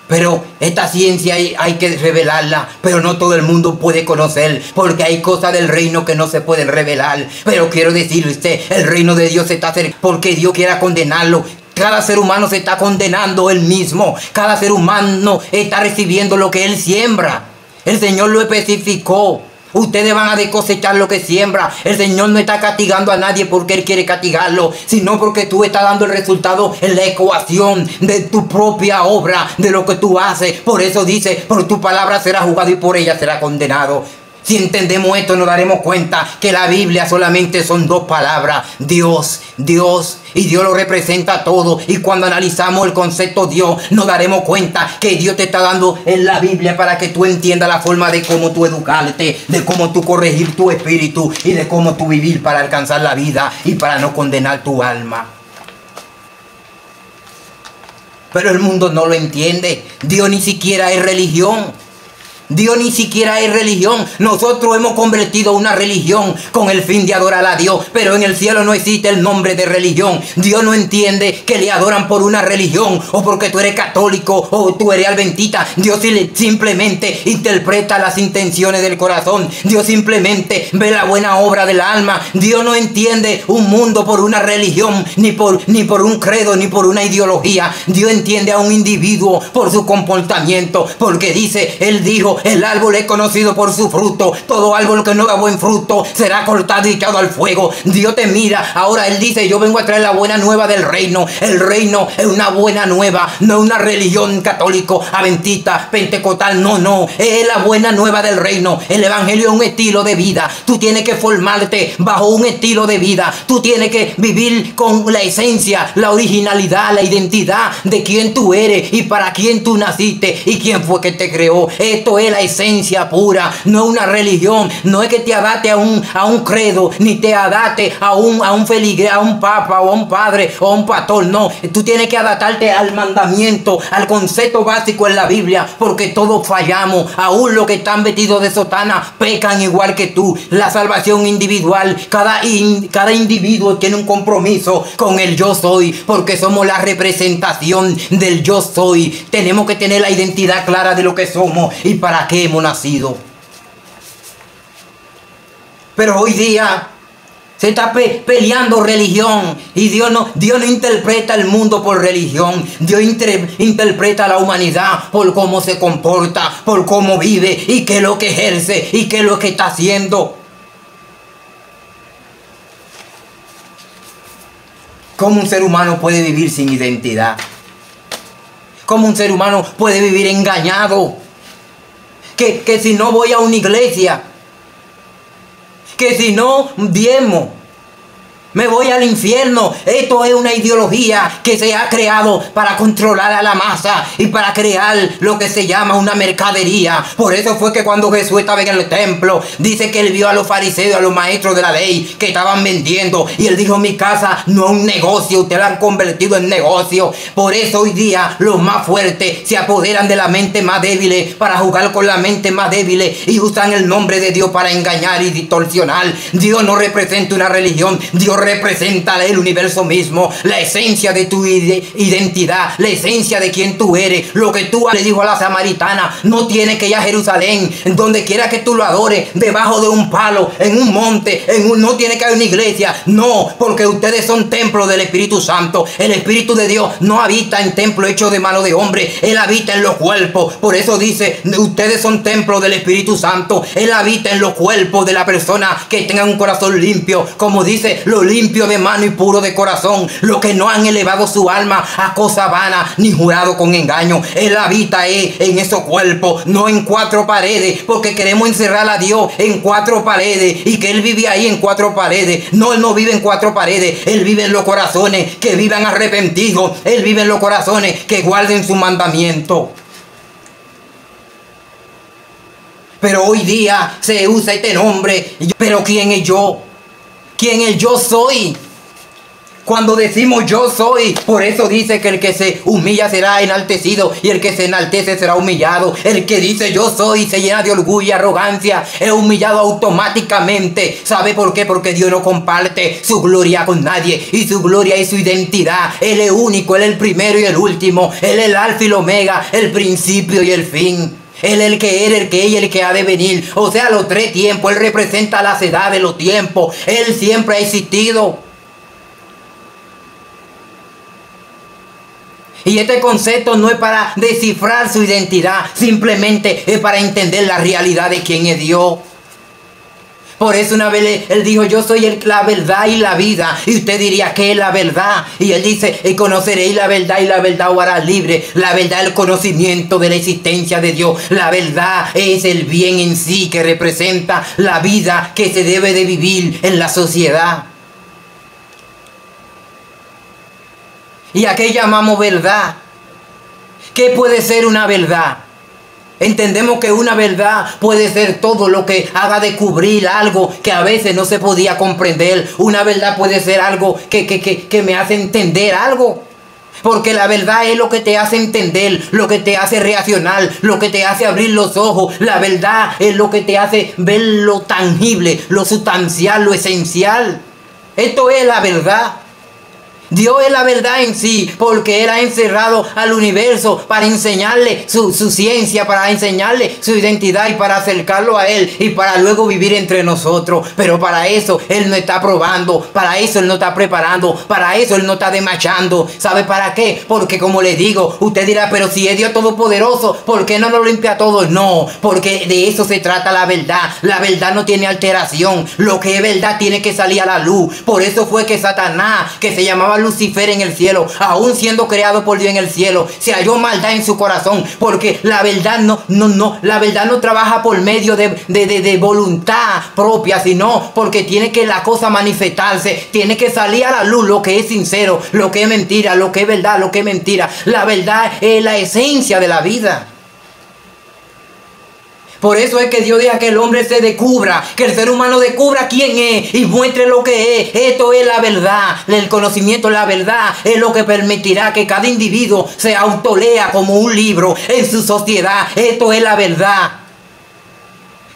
Pero esta ciencia hay que revelarla, pero no todo el mundo puede conocer, porque hay cosas del reino que no se pueden revelar. Pero quiero decirle usted, el reino de Dios está cerca, porque Dios quiera condenarlo. Cada ser humano se está condenando él mismo. Cada ser humano está recibiendo lo que él siembra. El Señor lo especificó. Ustedes van a cosechar lo que siembra. El Señor no está castigando a nadie porque Él quiere castigarlo, sino porque tú estás dando el resultado en la ecuación de tu propia obra, de lo que tú haces. Por eso dice, por tu palabra será juzgado y por ella será condenado. Si entendemos esto, nos daremos cuenta que la Biblia solamente son dos palabras: Dios, Dios, y Dios lo representa todo. Y cuando analizamos el concepto Dios, nos daremos cuenta que Dios te está dando en la Biblia para que tú entiendas la forma de cómo tú educarte, de cómo tú corregir tu espíritu y de cómo tú vivir para alcanzar la vida y para no condenar tu alma. Pero el mundo no lo entiende. Dios ni siquiera es religión. Dios ni siquiera es religión. Nosotros hemos convertido una religión con el fin de adorar a Dios, pero en el cielo no existe el nombre de religión. Dios no entiende que le adoran por una religión o porque tú eres católico o tú eres adventista. Dios simplemente interpreta las intenciones del corazón. Dios simplemente ve la buena obra del alma. Dios no entiende un mundo por una religión, ni por un credo, ni por una ideología. Dios entiende a un individuo por su comportamiento, porque Él dijo, el árbol es conocido por su fruto. Todo árbol que no da buen fruto será cortado y echado al fuego. Dios te mira. Ahora Él dice, yo vengo a traer la buena nueva del reino. El reino es una buena nueva, no una religión católico, adventista, pentecostal. No, es la buena nueva del reino. El evangelio es un estilo de vida. Tú tienes que formarte bajo un estilo de vida. Tú tienes que vivir con la esencia, la originalidad, la identidad de quién tú eres y para quién tú naciste y quién fue que te creó. Esto es la esencia pura, no una religión. No es que te adapte a un credo, ni te adapte a un feligrés, a un papa o a un padre o a un pastor. No, tú tienes que adaptarte al mandamiento, al concepto básico en la Biblia, porque todos fallamos. Aún los que están vestidos de sotana pecan igual que tú. La salvación individual, cada individuo tiene un compromiso con el yo soy, porque somos la representación del yo soy. Tenemos que tener la identidad clara de lo que somos y para qué hemos nacido. Pero hoy día se está peleando religión, y Dios no interpreta el mundo por religión. Dios interpreta a la humanidad por cómo se comporta, por cómo vive y qué es lo que ejerce y qué es lo que está haciendo. ¿Cómo un ser humano puede vivir sin identidad? ¿Cómo un ser humano puede vivir engañado? Que si no voy a una iglesia, que si no diezmo, me voy al infierno. Esto es una ideología que se ha creado para controlar a la masa y para crear lo que se llama una mercadería. Por eso fue que cuando Jesús estaba en el templo, dice que él vio a los fariseos, a los maestros de la ley que estaban vendiendo, y él dijo: mi casa no es un negocio, ustedes la han convertido en negocio. Por eso hoy día los más fuertes se apoderan de la mente más débiles para jugar con la mente más débiles y usan el nombre de Dios para engañar y distorsionar. Dios no representa una religión, Dios representa el universo mismo, la esencia de tu identidad, la esencia de quien tú eres. Lo que tú le dijo a la samaritana: no tienes que ir a Jerusalén, donde quiera que tú lo adores, debajo de un palo, en un monte, no tiene que haber una iglesia. No, porque ustedes son templo del Espíritu Santo. El Espíritu de Dios no habita en templo hecho de mano de hombre, Él habita en los cuerpos. Por eso dice: ustedes son templo del Espíritu Santo. Él habita en los cuerpos de la persona que tenga un corazón limpio, como dice: lo limpio de mano y puro de corazón, lo que no han elevado su alma a cosa vana ni jurado con engaño. Él habita en esos cuerpos, no en cuatro paredes, porque queremos encerrar a Dios en cuatro paredes y que Él vive ahí en cuatro paredes. No, Él no vive en cuatro paredes, Él vive en los corazones que vivan arrepentidos. Él vive en los corazones que guarden su mandamiento. Pero hoy día se usa este nombre. Pero ¿quién es yo? ¿Quién es yo soy? Cuando decimos yo soy, por eso dice que el que se humilla será enaltecido y el que se enaltece será humillado. El que dice yo soy se llena de orgullo y arrogancia, es humillado automáticamente. ¿Sabe por qué? Porque Dios no comparte su gloria con nadie, y su gloria es su identidad. Él es único, Él es el primero y el último, Él es el alfa y el omega, el principio y el fin. Él es el que era, el que es y el que ha de venir. O sea, los tres tiempos. Él representa las edades de los tiempos. Él siempre ha existido. Y este concepto no es para descifrar su identidad, simplemente es para entender la realidad de quién es Dios. Por eso una vez Él dijo: yo soy la verdad y la vida. Y usted diría: ¿qué es la verdad? Y Él dice: y conoceréis la verdad y la verdad os hará libre. La verdad es el conocimiento de la existencia de Dios. La verdad es el bien en sí, que representa la vida que se debe de vivir en la sociedad. ¿Y a qué llamamos verdad? ¿Qué puede ser una verdad? Entendemos que una verdad puede ser todo lo que haga descubrir algo que a veces no se podía comprender. Una verdad puede ser algo que me hace entender algo. Porque la verdad es lo que te hace entender, lo que te hace reaccionar, lo que te hace abrir los ojos. La verdad es lo que te hace ver lo tangible, lo sustancial, lo esencial. Esto es la verdad. Dios es la verdad en sí, porque Él ha encerrado al universo para enseñarle su ciencia, para enseñarle su identidad y para acercarlo a Él y para luego vivir entre nosotros. Pero para eso Él no está probando, para eso Él no está preparando, para eso Él no está demachando. ¿Sabe para qué? Porque como le digo, usted dirá: pero si es Dios Todopoderoso, ¿por qué no lo limpia a todos? No, porque de eso se trata la verdad. La verdad no tiene alteración. Lo que es verdad tiene que salir a la luz. Por eso fue que Satanás, que se llamaba Lucifer en el cielo, aún siendo creado por Dios en el cielo, se halló maldad en su corazón, porque la verdad la verdad no trabaja por medio de voluntad propia, sino porque tiene que la cosa manifestarse, tiene que salir a la luz lo que es sincero, lo que es mentira, lo que es verdad, lo que es mentira. La verdad es la esencia de la vida. Por eso es que Dios deja que el hombre se descubra, que el ser humano descubra quién es y muestre lo que es. Esto es la verdad. El conocimiento, la verdad, es lo que permitirá que cada individuo se autolea como un libro en su sociedad. Esto es la verdad.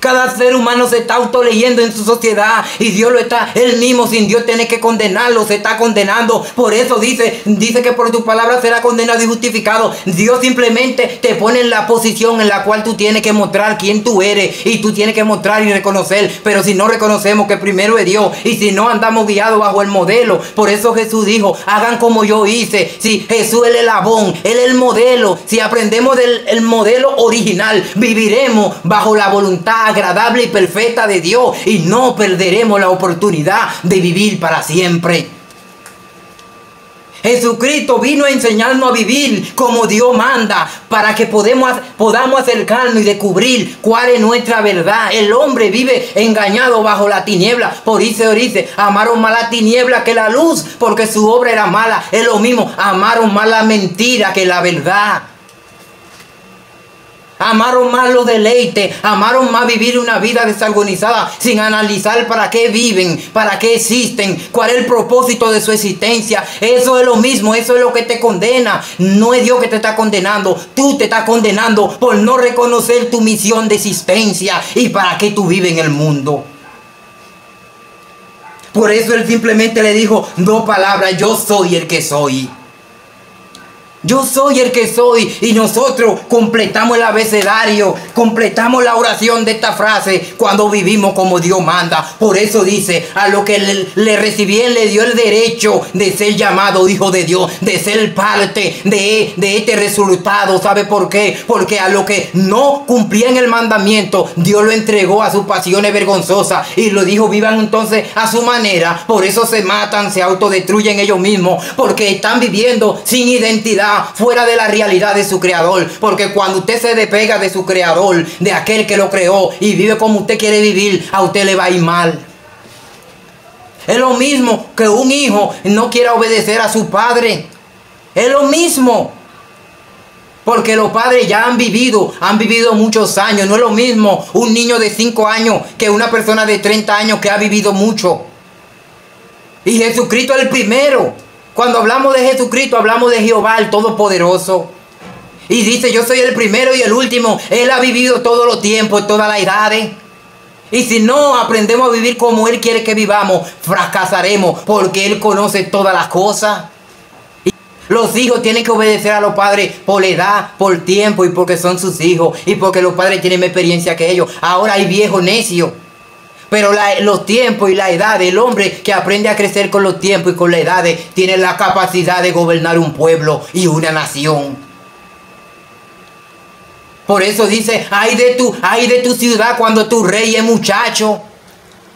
Cada ser humano se está autoleyendo en su sociedad y Dios lo está, Él mismo, sin Dios tiene que condenarlo, se está condenando. Por eso dice que por tu palabra será condenado y justificado. Dios simplemente te pone en la posición en la cual tú tienes que mostrar quién tú eres y tú tienes que mostrar y reconocer. Pero si no reconocemos que primero es Dios y si no andamos guiados bajo el modelo, por eso Jesús dijo: hagan como yo hice. Si Jesús es el eslabón, Él es el modelo. Si aprendemos del modelo original, viviremos bajo la voluntad agradable y perfecta de Dios y no perderemos la oportunidad de vivir para siempre. Jesucristo vino a enseñarnos a vivir como Dios manda, para que podamos acercarnos y descubrir cuál es nuestra verdad. El hombre vive engañado bajo la tiniebla. Por eso dice, amaron más la tiniebla que la luz, porque su obra era mala. Es lo mismo, amaron más la mentira que la verdad. Amaron más los deleites, amaron más vivir una vida desorganizada sin analizar para qué viven, para qué existen, cuál es el propósito de su existencia. Eso es lo mismo, eso es lo que te condena. No es Dios que te está condenando, tú te estás condenando por no reconocer tu misión de existencia y para qué tú vives en el mundo. Por eso él simplemente le dijo dos palabras: yo soy el que soy. Yo soy el que soy. Y nosotros completamos el abecedario, completamos la oración de esta frase cuando vivimos como Dios manda. Por eso dice, a lo que le recibían le dio el derecho de ser llamado hijo de Dios, de ser parte de este resultado. ¿Sabe por qué? Porque a lo que no cumplían el mandamiento, Dios lo entregó a sus pasiones vergonzosas y lo dijo, vivan entonces a su manera. Por eso se matan, se autodestruyen ellos mismos, porque están viviendo sin identidad, fuera de la realidad de su creador. Porque cuando usted se despega de su creador, de aquel que lo creó, y vive como usted quiere vivir, a usted le va a ir mal. Es lo mismo que un hijo no quiera obedecer a su padre. Es lo mismo. Porque los padres ya han vivido muchos años. No es lo mismo un niño de 5 años que una persona de 30 años que ha vivido mucho. Y Jesucristo es el primero. Cuando hablamos de Jesucristo, hablamos de Jehová, el Todopoderoso. Y dice, yo soy el primero y el último. Él ha vivido todos los tiempos, todas las edades. Y si no aprendemos a vivir como Él quiere que vivamos, fracasaremos, porque Él conoce todas las cosas. Y los hijos tienen que obedecer a los padres por la edad, por tiempo y porque son sus hijos. Y porque los padres tienen más experiencia que ellos. Ahora hay viejos necios. Pero los tiempos y la edad, el hombre que aprende a crecer con los tiempos y con la edad, tiene la capacidad de gobernar un pueblo y una nación. Por eso dice, ay de tu ciudad cuando tu rey es muchacho.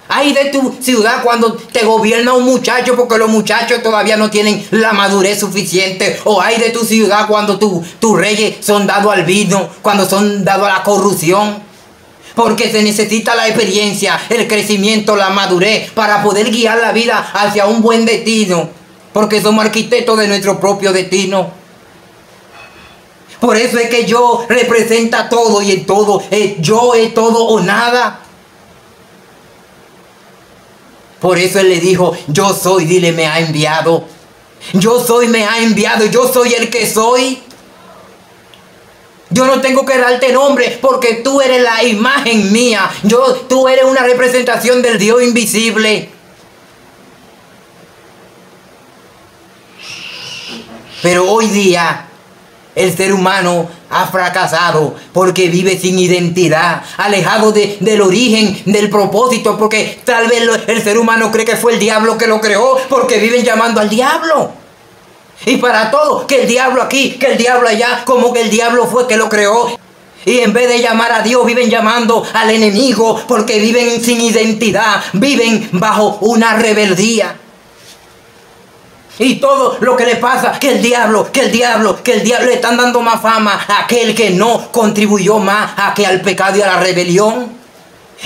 Ay de tu ciudad cuando te gobierna un muchacho, porque los muchachos todavía no tienen la madurez suficiente. O ay de tu ciudad cuando tus reyes son dados al vino, cuando son dados a la corrupción. Porque se necesita la experiencia, el crecimiento, la madurez para poder guiar la vida hacia un buen destino. Porque somos arquitectos de nuestro propio destino. Por eso es que yo representa todo y en todo. Yo es todo o nada. Por eso él le dijo, yo soy, dile, me ha enviado. Yo soy, me ha enviado. Yo soy el que soy. Yo no tengo que darte nombre porque tú eres la imagen mía. Tú eres una representación del Dios invisible. Pero hoy día el ser humano ha fracasado porque vive sin identidad, alejado del origen, del propósito, porque tal vez el ser humano cree que fue el diablo que lo creó, porque viven llamando al diablo. Y para todo, que el diablo aquí, que el diablo allá, como que el diablo fue que lo creó. Y en vez de llamar a Dios, viven llamando al enemigo, porque viven sin identidad, viven bajo una rebeldía. Y todo lo que le pasa, que el diablo le están dando más fama a aquel que no contribuyó más al pecado y a la rebelión.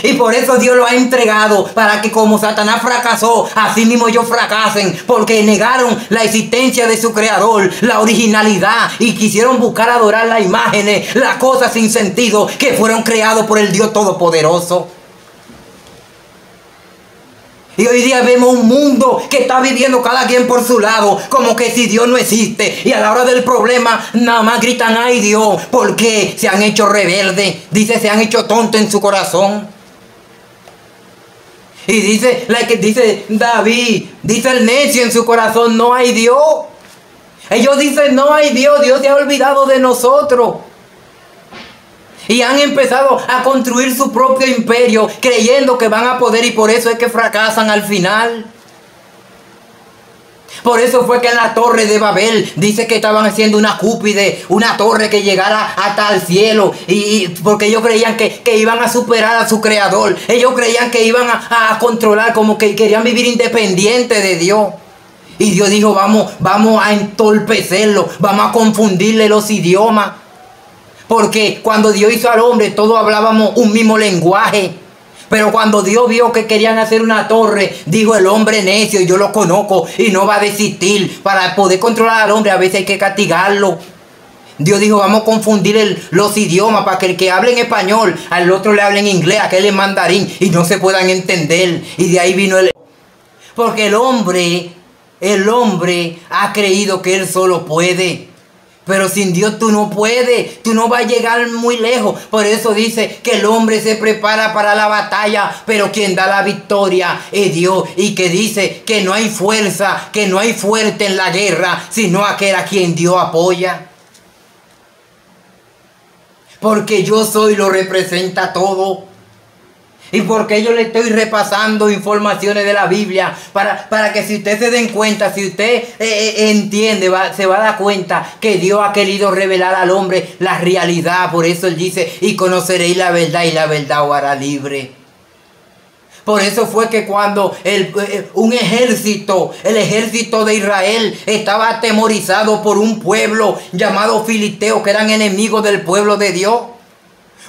Y por eso Dios lo ha entregado, para que como Satanás fracasó, así mismo ellos fracasen, porque negaron la existencia de su creador, la originalidad, y quisieron buscar adorar las imágenes, las cosas sin sentido que fueron creados por el Dios Todopoderoso. Y hoy día vemos un mundo que está viviendo cada quien por su lado, como que si Dios no existe. Y a la hora del problema nada más gritan, ay Dios, porque se han hecho rebeldes. Dice, se han hecho tontos en su corazón. Y dice David, dice el necio en su corazón, no hay Dios. Ellos dicen, no hay Dios, Dios se ha olvidado de nosotros. Y han empezado a construir su propio imperio, creyendo que van a poder, y por eso es que fracasan al final. Por eso fue que en la torre de Babel dice que estaban haciendo una cúspide, una torre que llegara hasta el cielo. Y porque ellos creían que iban a superar a su creador. Ellos creían que iban a controlar, como que querían vivir independiente de Dios. Y Dios dijo, vamos a entorpecerlo, vamos a confundirle los idiomas. Porque cuando Dios hizo al hombre, todos hablábamos un mismo lenguaje. Pero cuando Dios vio que querían hacer una torre, dijo el hombre necio, yo lo conozco y no va a desistir. Para poder controlar al hombre a veces hay que castigarlo. Dios dijo, vamos a confundir los idiomas para que el que hable en español, al otro le hable en inglés, a aquel en mandarín y no se puedan entender. Y de ahí vino el... Porque el hombre ha creído que él solo puede. Pero sin Dios tú no puedes, tú no vas a llegar muy lejos. Por eso dice que el hombre se prepara para la batalla, pero quien da la victoria es Dios. Y que dice que no hay fuerza, que no hay fuerte en la guerra, sino aquel a quien Dios apoya. Porque yo soy lo representa todo. Y porque yo le estoy repasando informaciones de la Biblia para que si usted se den cuenta, si usted entiende, se va a dar cuenta que Dios ha querido revelar al hombre la realidad. Por eso Él dice, y conoceréis la verdad y la verdad os hará libre. Por eso fue que cuando el ejército de Israel estaba atemorizado por un pueblo llamado Filisteo, que eran enemigos del pueblo de Dios.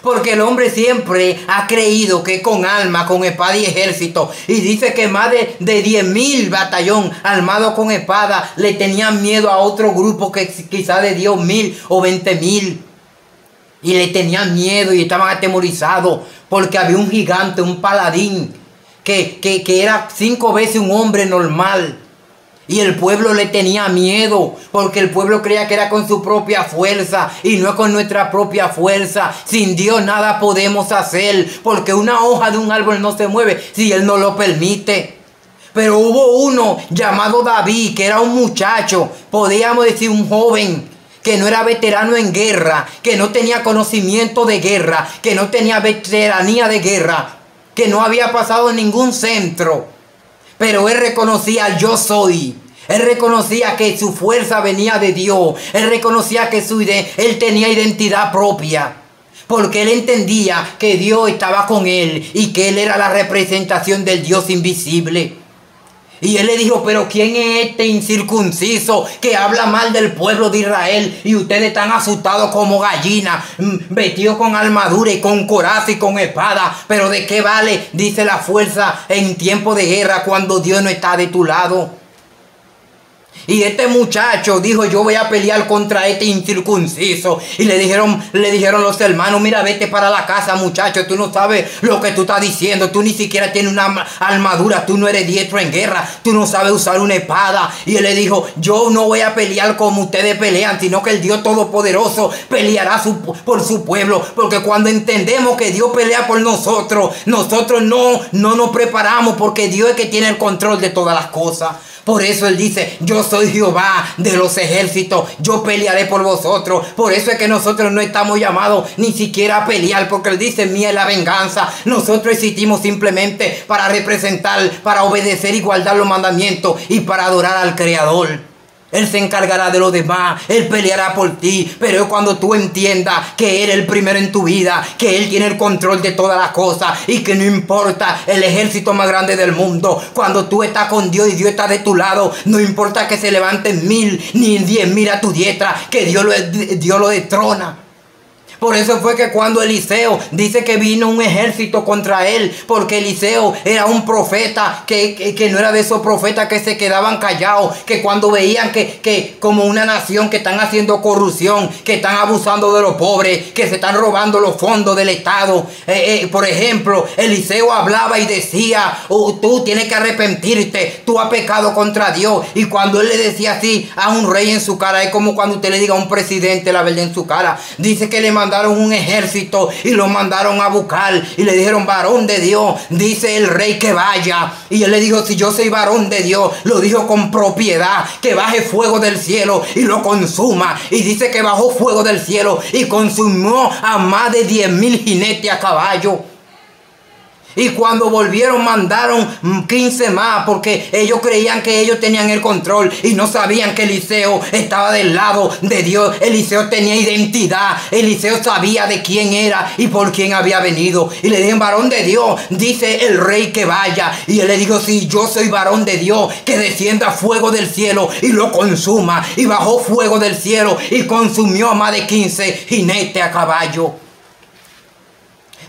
Porque el hombre siempre ha creído que con alma, con espada y ejército. Y dice que más de 10.000 batallón armados con espada le tenían miedo a otro grupo que quizá de 10.000 o 20.000. Y le tenían miedo y estaban atemorizados porque había un gigante, un paladín, que era 5 veces un hombre normal. Y el pueblo le tenía miedo, porque el pueblo creía que era con su propia fuerza y no es con nuestra propia fuerza. Sin Dios nada podemos hacer, porque una hoja de un árbol no se mueve si Él no lo permite. Pero hubo uno llamado David, que era un muchacho, podríamos decir un joven, que no era veterano en guerra, que no tenía conocimiento de guerra, que no tenía veteranía de guerra, que no había pasado en ningún centro. Pero él reconocía, yo soy. Él reconocía que su fuerza venía de Dios. Él reconocía que él tenía identidad propia. Porque él entendía que Dios estaba con él y que él era la representación del Dios invisible. Y él le dijo, pero ¿quién es este incircunciso que habla mal del pueblo de Israel? Y ustedes están asustados como gallinas, vestidos con armadura y con coraza y con espada. Pero ¿de qué vale? Dice la fuerza en tiempo de guerra cuando Dios no está de tu lado. Y este muchacho dijo, yo voy a pelear contra este incircunciso. Y le dijeron los hermanos, mira, vete para la casa, muchacho, tú no sabes lo que tú estás diciendo. Tú ni siquiera tienes una armadura, tú no eres diestro en guerra, tú no sabes usar una espada. Y él le dijo, yo no voy a pelear como ustedes pelean, sino que el Dios Todopoderoso peleará por su pueblo. Porque cuando entendemos que Dios pelea por nosotros, nosotros no nos preparamos, porque Dios es que tiene el control de todas las cosas. Por eso Él dice, yo soy Jehová de los ejércitos, yo pelearé por vosotros. Por eso es que nosotros no estamos llamados ni siquiera a pelear, porque Él dice, mía es la venganza. Nosotros existimos simplemente para representar, para obedecer y guardar los mandamientos y para adorar al Creador. Él se encargará de los demás, Él peleará por ti. Pero cuando tú entiendas que Él es el primero en tu vida, que Él tiene el control de todas las cosas y que no importa el ejército más grande del mundo, cuando tú estás con Dios y Dios está de tu lado, no importa que se levanten 1.000 ni 10.000 a tu diestra, que Dios lo destrona. Por eso fue que cuando Eliseo dice que vino un ejército contra él, porque Eliseo era un profeta que no era de esos profetas que se quedaban callados, que cuando veían que como una nación que están haciendo corrupción, que están abusando de los pobres, que se están robando los fondos del Estado. Por ejemplo, Eliseo hablaba y decía, tú tienes que arrepentirte, tú has pecado contra Dios. Y cuando él le decía así a un rey en su cara, es como cuando usted le diga a un presidente la verdad en su cara. Dice que le mandaron un ejército y lo mandaron a buscar y le dijeron, varón de Dios, dice el rey que vaya. Y él le dijo, si yo soy varón de Dios, lo dijo con propiedad, que baje fuego del cielo y lo consuma. Y dice que bajó fuego del cielo y consumió a más de 10.000 jinetes a caballo. Y cuando volvieron mandaron 15 más, porque ellos creían que ellos tenían el control y no sabían que Eliseo estaba del lado de Dios. Eliseo tenía identidad, Eliseo sabía de quién era y por quién había venido. Y le dijeron: varón de Dios, dice el rey que vaya. Y él le dijo: sí, yo soy varón de Dios, que descienda fuego del cielo y lo consuma. Y bajó fuego del cielo y consumió a más de 15 jinetes a caballo.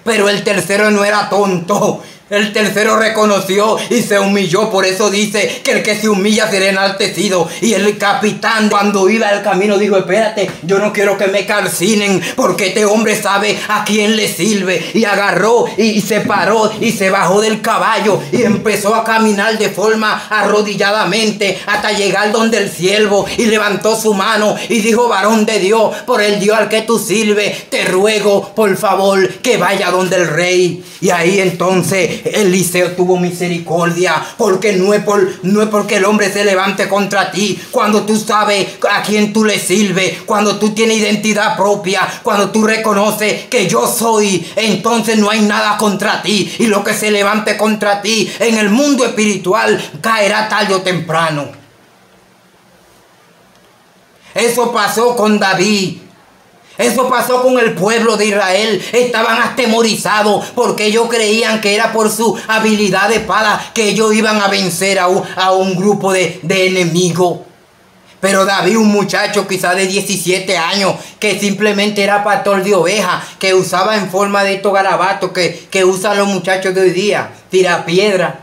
Pero el tercero no era tonto. El tercero reconoció y se humilló. Por eso dice que el que se humilla será enaltecido. Y el capitán, cuando iba al camino, dijo: espérate, yo no quiero que me calcinen, porque este hombre sabe a quién le sirve. Y agarró y se paró y se bajó del caballo y empezó a caminar de forma arrodilladamente hasta llegar donde el siervo, y levantó su mano y dijo: varón de Dios, por el Dios al que tú sirves, te ruego por favor que vaya donde el rey. Y ahí entonces Eliseo tuvo misericordia, porque no es porque el hombre se levante contra ti. Cuando tú sabes a quién tú le sirves, cuando tú tienes identidad propia, cuando tú reconoces que yo soy, entonces no hay nada contra ti. Y lo que se levante contra ti en el mundo espiritual caerá tarde o temprano. Eso pasó con David. Eso pasó con el pueblo de Israel. Estaban atemorizados porque ellos creían que era por su habilidad de espada que ellos iban a vencer a un grupo de enemigos. Pero David, un muchacho quizá de 17 años, que simplemente era pastor de ovejas, que usaba en forma de estos garabatos que usan los muchachos de hoy día, tirapiedra,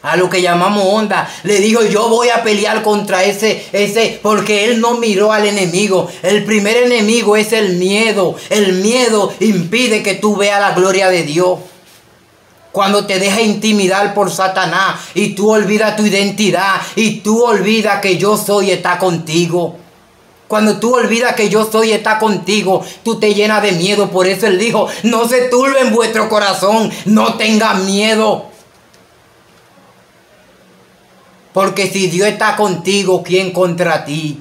a lo que llamamos onda, le dijo: yo voy a pelear contra ese, porque él no miró al enemigo. El primer enemigo es el miedo. El miedo impide que tú veas la gloria de Dios. Cuando te deja intimidar por Satanás y tú olvidas tu identidad y tú olvidas que yo soy está contigo. Cuando tú olvidas que yo soy está contigo, tú te llenas de miedo. Por eso él dijo: no se turbe en vuestro corazón, no tengan miedo. Porque si Dios está contigo, ¿quién contra ti?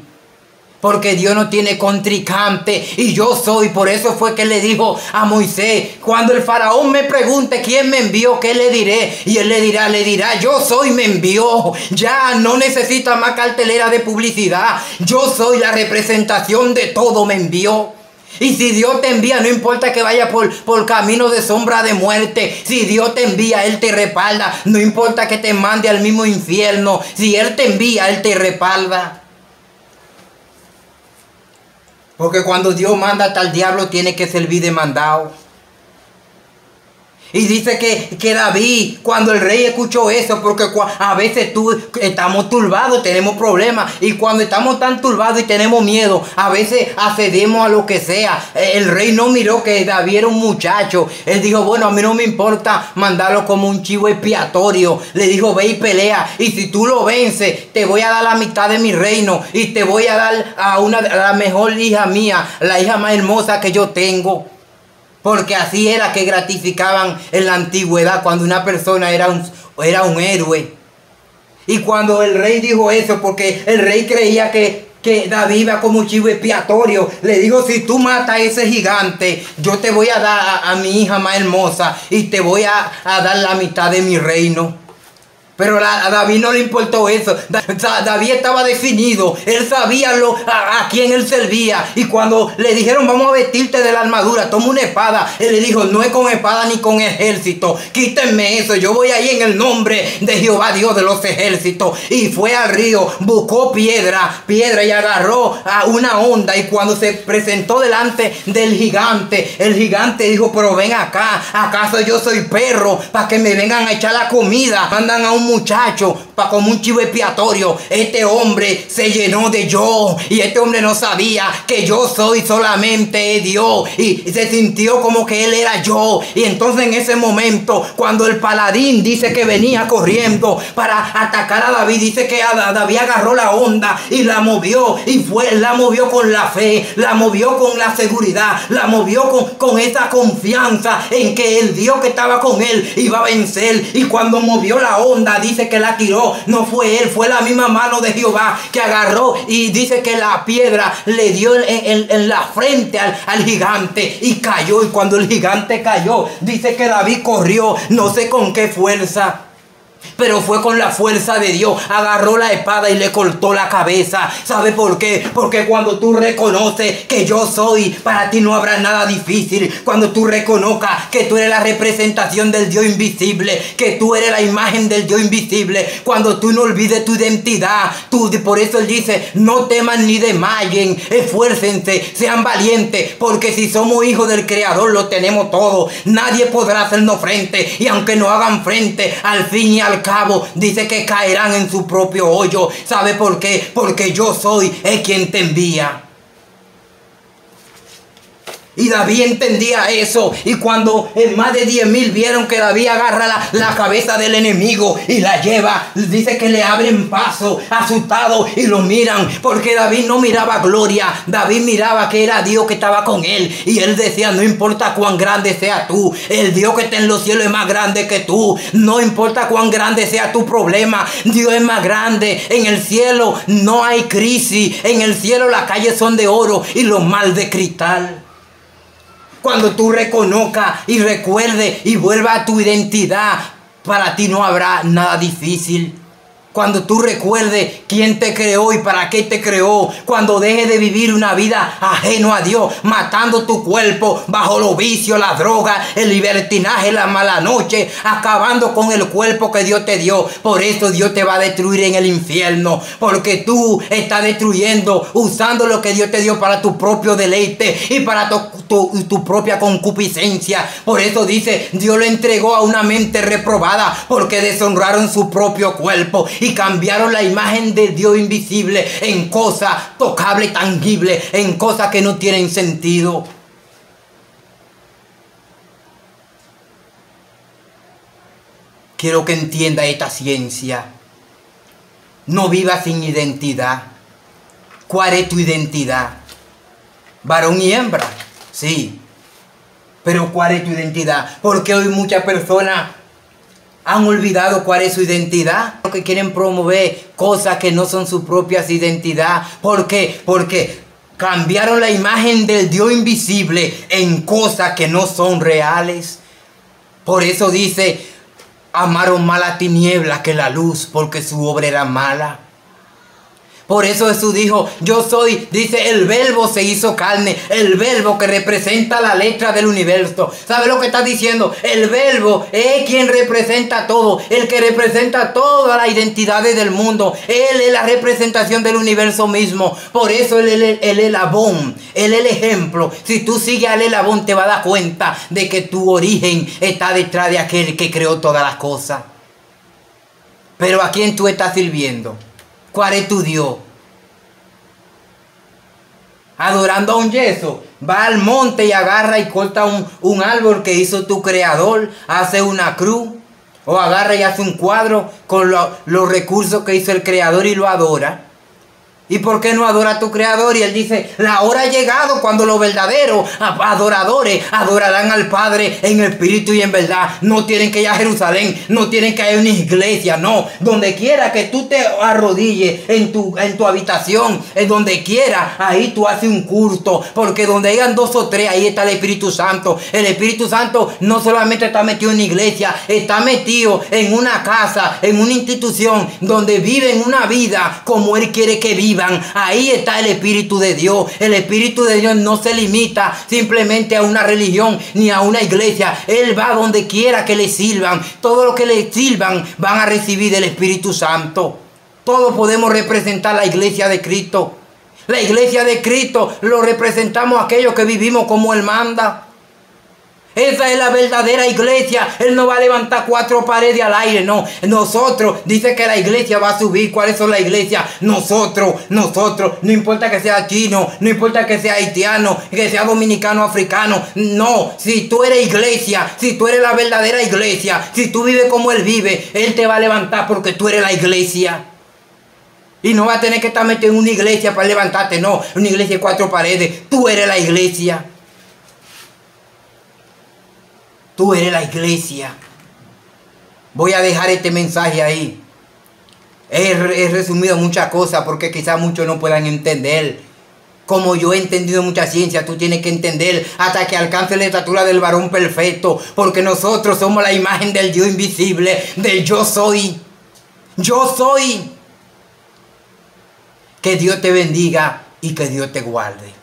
Porque Dios no tiene contrincante y yo soy. Por eso fue que le dijo a Moisés: cuando el faraón me pregunte quién me envió, ¿qué le diré? Y él le dirá: yo soy, me envió. Ya no necesita más cartelera de publicidad. Yo soy la representación de todo, me envió. Y si Dios te envía, no importa que vaya por camino de sombra de muerte. Si Dios te envía, Él te respalda. No importa que te mande al mismo infierno. Si Él te envía, Él te respalda. Porque cuando Dios manda hasta el diablo, tiene que servir de mandado. Y dice que David, cuando el rey escuchó eso, porque a veces estamos turbados, tenemos problemas. Y cuando estamos tan turbados y tenemos miedo, a veces accedemos a lo que sea. El rey no miró que David era un muchacho. Él dijo: bueno, a mí no me importa mandarlo como un chivo expiatorio. Le dijo: ve y pelea. Y si tú lo vences, te voy a dar la mitad de mi reino. Y te voy a dar a la mejor hija mía, la hija más hermosa que yo tengo. Porque así era que gratificaban en la antigüedad, cuando una persona era un héroe. Y cuando el rey dijo eso, porque el rey creía que David iba como un chivo expiatorio, le dijo: si tú matas a ese gigante, yo te voy a dar a mi hija más hermosa y te voy a dar la mitad de mi reino. Pero a David no le importó eso. David estaba definido. Él sabía a quién él servía. Y cuando le dijeron: vamos a vestirte de la armadura, toma una espada, él le dijo: no es con espada ni con ejército. Quítenme eso. Yo voy ahí en el nombre de Jehová, Dios de los ejércitos. Y fue al río, buscó piedra y agarró a una onda. Y cuando se presentó delante del gigante, el gigante dijo: pero ven acá, ¿acaso yo soy perro para que me vengan a echar la comida? Mandan a un muchacho para como un chivo expiatorio. Este hombre se llenó de yo, y este hombre no sabía que yo soy solamente Dios, y se sintió como que él era yo. Y entonces en ese momento, cuando el paladín dice que venía corriendo para atacar a David, dice que David agarró la onda y la movió, y la movió con la fe, la movió con la seguridad, la movió con esa confianza en que el Dios que estaba con él iba a vencer. Y cuando movió la onda, dice que la tiró corrió. No fue él, fue la misma mano de Jehová que agarró y dice que la piedra le dio en la frente al gigante y cayó. Y cuando el gigante cayó, dice que David corrió, no sé con qué fuerza, pero fue con la fuerza de Dios. Agarró la espada y le cortó la cabeza. ¿Sabe por qué? Porque cuando tú reconoces que yo soy, para ti no habrá nada difícil. Cuando tú reconozcas que tú eres la representación del Dios invisible, que tú eres la imagen del Dios invisible, cuando tú no olvides tu identidad, por eso Él dice, no teman ni desmayen, esfuércense, sean valientes, porque si somos hijos del Creador lo tenemos todo. Nadie podrá hacernos frente, y aunque no hagan frente, al fin y al cabo dice que caerán en su propio hoyo. ¿Sabe por qué? Porque yo soy el quien te envía. Y David entendía eso. Y cuando más de 10,000 vieron que David agarra la cabeza del enemigo y la lleva, dice que le abren paso, asustados, y lo miran. Porque David no miraba gloria. David miraba que era Dios que estaba con él. Y él decía, no importa cuán grande sea tú, el Dios que está en los cielos es más grande que tú. No importa cuán grande sea tu problema, Dios es más grande. En el cielo no hay crisis. En el cielo las calles son de oro y los mares de cristal. Cuando tú reconozcas y recuerdes y vuelvas a tu identidad, para ti no habrá nada difícil. Cuando tú recuerdes quién te creó y para qué te creó. Cuando dejes de vivir una vida ajeno a Dios, matando tu cuerpo bajo los vicios, la droga, el libertinaje, la mala noche, acabando con el cuerpo que Dios te dio. Por eso Dios te va a destruir en el infierno, porque tú estás destruyendo, usando lo que Dios te dio para tu propio deleite y para tu propia concupiscencia. Por eso dice, Dios lo entregó a una mente reprobada, porque deshonraron su propio cuerpo y cambiaron la imagen de Dios invisible en cosas tocables, tangibles, en cosas que no tienen sentido. Quiero que entienda esta ciencia. No vivas sin identidad. ¿Cuál es tu identidad? Varón y hembra, sí. Pero ¿cuál es tu identidad? Porque hoy muchas personas han olvidado cuál es su identidad, porque quieren promover cosas que no son su propia identidad. ¿Por qué? Porque cambiaron la imagen del Dios invisible en cosas que no son reales. Por eso dice, amaron más la tiniebla que la luz, porque su obra era mala. Por eso Jesús dijo, yo soy, dice, el verbo se hizo carne, el verbo que representa la letra del universo. ¿Sabe lo que está diciendo? El verbo es quien representa todo, el que representa todas las identidades del mundo. Él es la representación del universo mismo. Por eso él es el elabón, él es el ejemplo. Si tú sigues al elabón te vas a dar cuenta de que tu origen está detrás de aquel que creó todas las cosas. Pero ¿a quién tú estás sirviendo? ¿Cuál es tu Dios? Adorando a un yeso. Va al monte y agarra y corta un árbol que hizo tu creador. Hace una cruz. O agarra y hace un cuadro con los recursos que hizo el creador y lo adora. ¿Y por qué no adora a tu creador? Y él dice, la hora ha llegado cuando los verdaderos adoradores adorarán al Padre en espíritu y en verdad. No tienen que ir a Jerusalén, no tienen que ir a una iglesia, no. Donde quiera que tú te arrodilles en tu habitación, en donde quiera, ahí tú haces un culto. Porque donde hayan 2 o 3, ahí está el Espíritu Santo. El Espíritu Santo no solamente está metido en una iglesia, está metido en una casa, en una institución, donde viven una vida como Él quiere que vivan. Ahí está el Espíritu de Dios. El Espíritu de Dios no se limita simplemente a una religión ni a una iglesia. Él va donde quiera que le sirvan. Todo lo que le sirvan van a recibir del Espíritu Santo. Todos podemos representar la iglesia de Cristo. La iglesia de Cristo lo representamos aquellos que vivimos como Él manda. Esa es la verdadera iglesia. Él no va a levantar 4 paredes al aire, no. Nosotros, dice que la iglesia va a subir. ¿Cuáles son las iglesias? Nosotros. No importa que sea chino, no importa que sea haitiano, que sea dominicano, africano. No, si tú eres iglesia, si tú eres la verdadera iglesia, si tú vives como Él vive, Él te va a levantar porque tú eres la iglesia. Y no va a tener que estar metido en una iglesia para levantarte, no. Una iglesia de 4 paredes. Tú eres la iglesia. Tú eres la iglesia. Voy a dejar este mensaje ahí. He resumido muchas cosas porque quizás muchos no puedan entender. Como yo he entendido mucha ciencia, tú tienes que entender hasta que alcance la estatura del varón perfecto. Porque nosotros somos la imagen del Dios invisible, del yo soy. Yo soy. Que Dios te bendiga y que Dios te guarde.